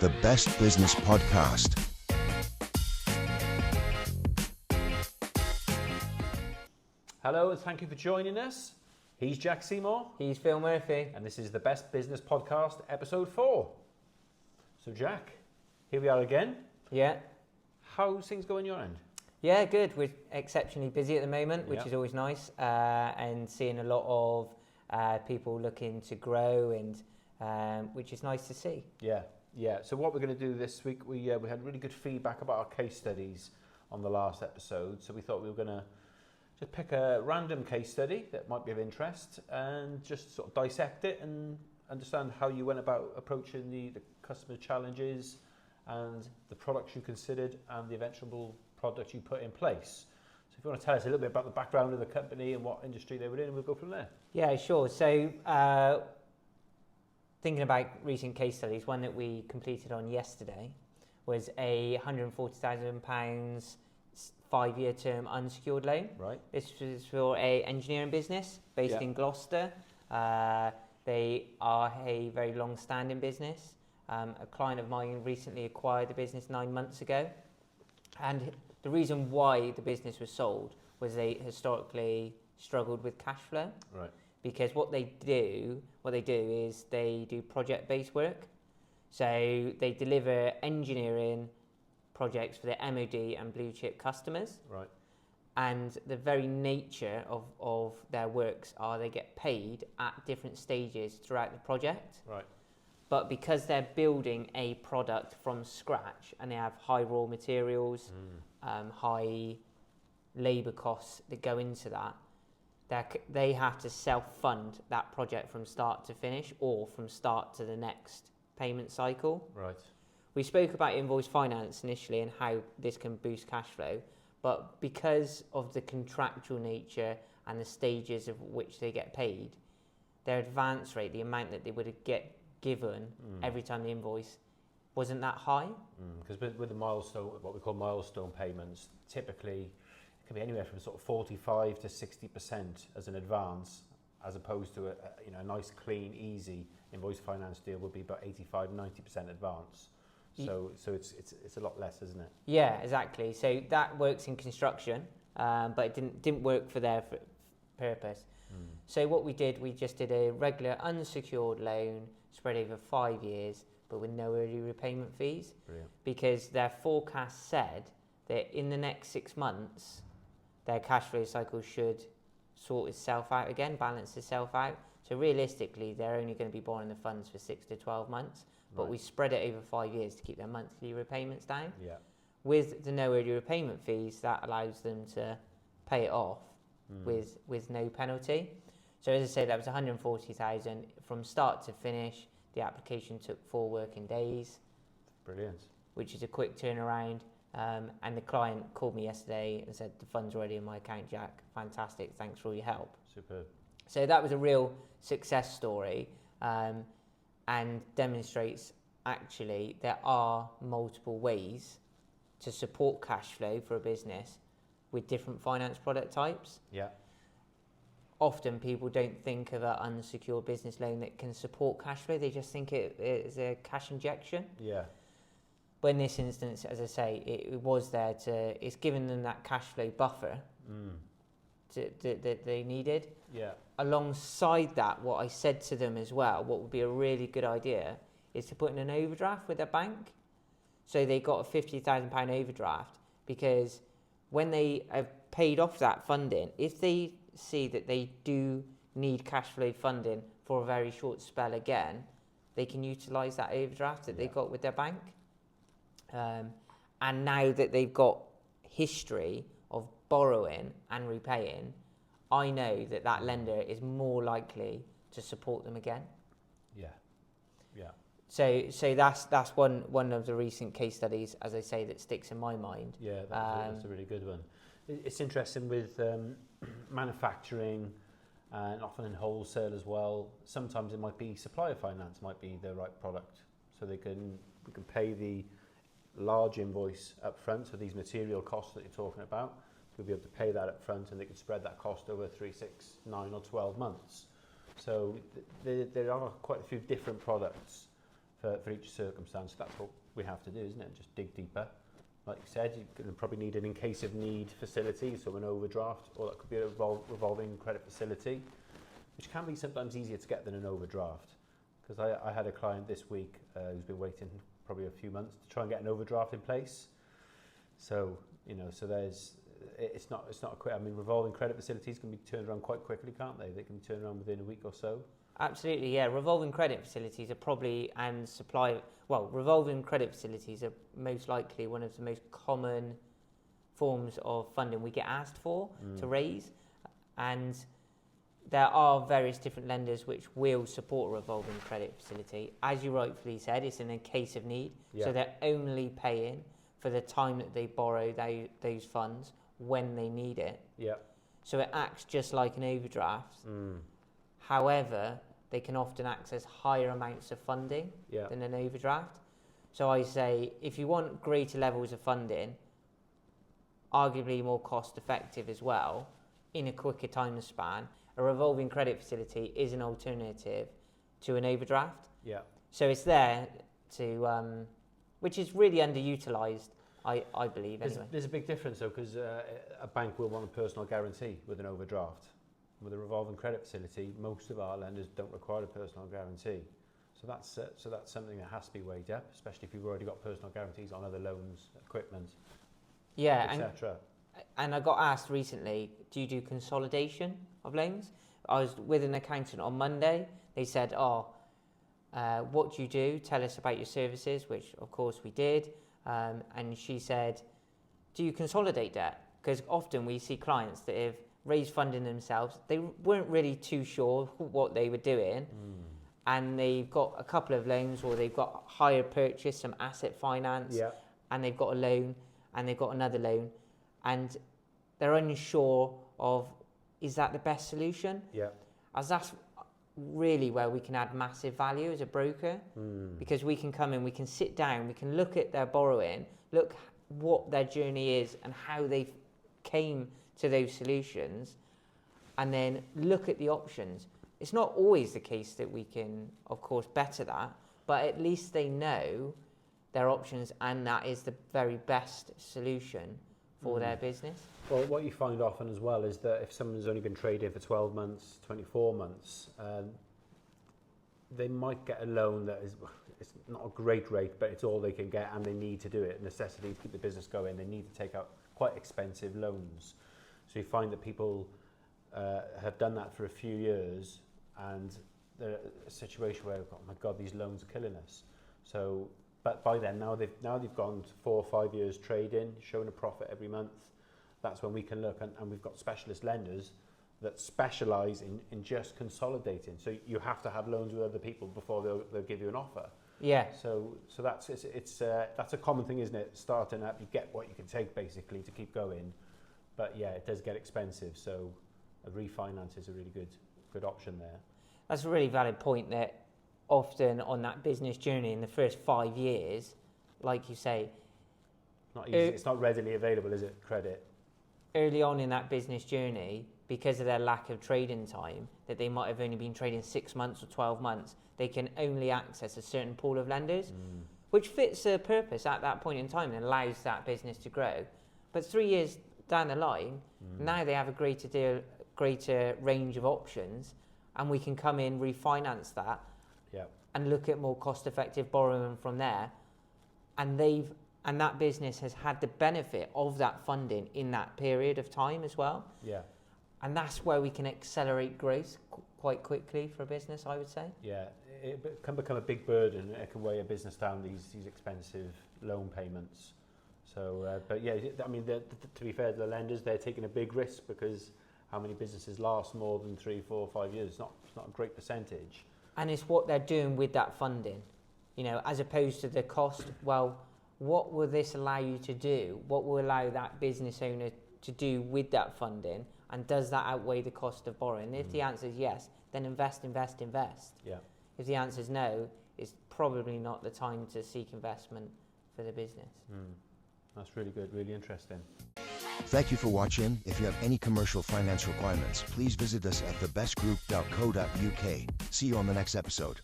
the Best Business Podcast. Hello and thank you for joining us. He's Jack Seymour. He's Phil Murphy. And this is the Best Business Podcast, episode 4. So Jack, here we are again. Yeah. How's things going your end? Yeah, good. We're exceptionally busy at the moment, which Yeah. is always nice, and seeing a lot of people looking to grow, and which is nice to see. Yeah. So what we're going to do this week, we had really good feedback about our case studies on the last episode. So we thought we were going to just pick a random case study that might be of interest and just sort of dissect it and understand how you went about approaching the customer challenges and the products you considered and the eventual product you put in place. So if you want to tell us a little bit about the background of the company and what industry they were in, we'll go from there. Yeah, sure. So thinking about recent case studies, one that we completed on yesterday was a £140,000 5-year term unsecured loan. Right. This was for a engineering business based in Gloucester. They are a very long-standing business. A client of mine recently acquired the business 9 months ago, and the reason why the business was sold was they historically struggled with cash flow. Right. Because what they do is they do project-based work. So they deliver engineering projects for the MOD and blue chip customers. Right. And the very nature of their works are they get paid at different stages throughout the project. Right. But because they're building a product from scratch and they have high raw materials, high labour costs that go into that, they have to self-fund that project from start to finish or from start to the next payment cycle. Right. We spoke about invoice finance initially and how this can boost cash flow, but because of the contractual nature and the stages of which they get paid, their advance rate, the amount that they would get given every time the invoice, wasn't that high. Because with the milestone, what we call milestone payments, typically it can be anywhere from sort of 45 to 60% as an advance, as opposed to a nice, clean, easy invoice finance deal would be about 85-90% advance. So it's a lot less, isn't it? Yeah, exactly. So that works in construction, but it didn't work for their purpose. So what we just did a regular unsecured loan spread over 5 years, but with no early repayment fees. Brilliant. Because their forecast said that in the next 6 months, their cash flow cycle should sort itself out again, balance itself out. So realistically, they're only going to be borrowing the funds for 6 to 12 months, but we spread it over 5 years to keep their monthly repayments down. Yeah. With the no early repayment fees, that allows them to pay it off with no penalty. So as I said, that was 140,000 from start to finish. The application took 4 working days. Brilliant. Which is a quick turnaround. And the client called me yesterday and said, the funds are already in my account, Jack. Fantastic. Thanks for all your help. Superb. So that was a real success story, and demonstrates actually there are multiple ways to support cash flow for a business with different finance product types. Yeah. Often people don't think of an unsecured business loan that can support cash flow. They just think it is a cash injection. Yeah. But in this instance, as I say, it was there it's given them that cash flow buffer that they needed. Yeah. Alongside that, what I said to them as well, what would be a really good idea is to put in an overdraft with their bank. So they got a £50,000 overdraft, because when they have paid off that funding, if they see that they do need cash flow funding for a very short spell again, they can utilise that overdraft that they got with their bank. And now that they've got history of borrowing and repaying, I know that lender is more likely to support them again. Yeah. Yeah. So that's one of the recent case studies, as I say, that sticks in my mind. Yeah, that's a really good one. It's interesting with manufacturing and often in wholesale as well. Sometimes it might be supplier finance might be the right product, so we can pay the large invoice up front, so these material costs that you're talking about, we'll be able to pay that up front, and they can spread that cost over 3, 6, 9 or 12 months. So there are quite a few different products for each circumstance. That's what we have to do, isn't it? Just dig deeper. Like you said, you're going to probably need an in case of need facility, so an overdraft, or that could be a revolving credit facility, which can be sometimes easier to get than an overdraft. Because I had a client this week who's been waiting probably a few months to try and get an overdraft in place. So, so it's not a quick, I mean, revolving credit facilities can be turned around quite quickly, can't they? They can be turned around within a week or so. Absolutely, yeah. Revolving credit facilities are revolving credit facilities are most likely one of the most common forms of funding we get asked for to raise. And there are various different lenders which will support a revolving credit facility. As you rightfully said, it's in a case of need. Yeah. So they're only paying for the time that they borrow those funds when they need it. Yeah. So it acts just like an overdraft. However, they can often access higher amounts of funding than an overdraft. So I say, if you want greater levels of funding, arguably more cost effective as well, in a quicker time span, a revolving credit facility is an alternative to an overdraft. Yeah. So it's there to, which is really underutilised, I believe, anyway. There's a big difference though, because a bank will want a personal guarantee with an overdraft. With a revolving credit facility, most of our lenders don't require a personal guarantee. So that's something that has to be weighed up, especially if you've already got personal guarantees on other loans, equipment, etc. And I got asked recently, do you do consolidation of loans? I was with an accountant on Monday. They said, what do you do? Tell us about your services, which of course we did. And she said, do you consolidate debt? Because often we see clients that have raised funding themselves. They weren't really too sure what they were doing. And they've got a couple of loans, or they've got hire purchase, some asset finance, and they've got a loan, and they've got another loan. And they're unsure of, is that the best solution? Yeah. As that's really where we can add massive value as a broker, because we can come in, we can sit down, we can look at their borrowing, look what their journey is and how they came to those solutions, and then look at the options. It's not always the case that we can, of course, better that, but at least they know their options, and that is the very best solution for their business. Well, what you find often as well is that if someone's only been trading for 12 months, 24 months, they might get a loan that is, it's not a great rate, but it's all they can get, and they need to do it. Necessity to keep the business going. They need to take out quite expensive loans. So you find that people have done that for a few years, and they're in a situation where, oh my God, these loans are killing us. So, but by then, now they've gone 4 or 5 years trading, showing a profit every month. That's when we can look, and we've got specialist lenders that specialise in just consolidating. So you have to have loans with other people before they'll give you an offer. Yeah. So that's a common thing, isn't it? Starting up, you get what you can take basically to keep going. But yeah, it does get expensive, so a refinance is a really good option there. That's a really valid point, that often on that business journey in the first 5 years, like you say, Not easy. It's not readily available, is it, credit? Early on in that business journey, because of their lack of trading time, that they might have only been trading 6 months or 12 months, they can only access a certain pool of lenders, which fits a purpose at that point in time and allows that business to grow. But 3 years down the line, now they have a greater range of options, and we can come in, refinance that, and look at more cost-effective borrowing from there. And that business has had the benefit of that funding in that period of time as well. Yeah. And that's where we can accelerate growth quite quickly for a business, I would say. Yeah, it can become a big burden. It can weigh a business down, these expensive loan payments. So, but yeah, I mean, to be fair to the lenders, they're taking a big risk, because how many businesses last more than 3, 4, 5 years? It's not a great percentage. And it's what they're doing with that funding, you know, as opposed to the cost. Well, what will this allow you to do? What will allow that business owner to do with that funding? And does that outweigh the cost of borrowing? If the answer is yes, then invest. Yeah. If the answer is no, it's probably not the time to seek investment for the business. That's really good, really interesting. Thank you for watching. If you have any commercial finance requirements, please visit us at thebestgroup.co.uk. See you on the next episode.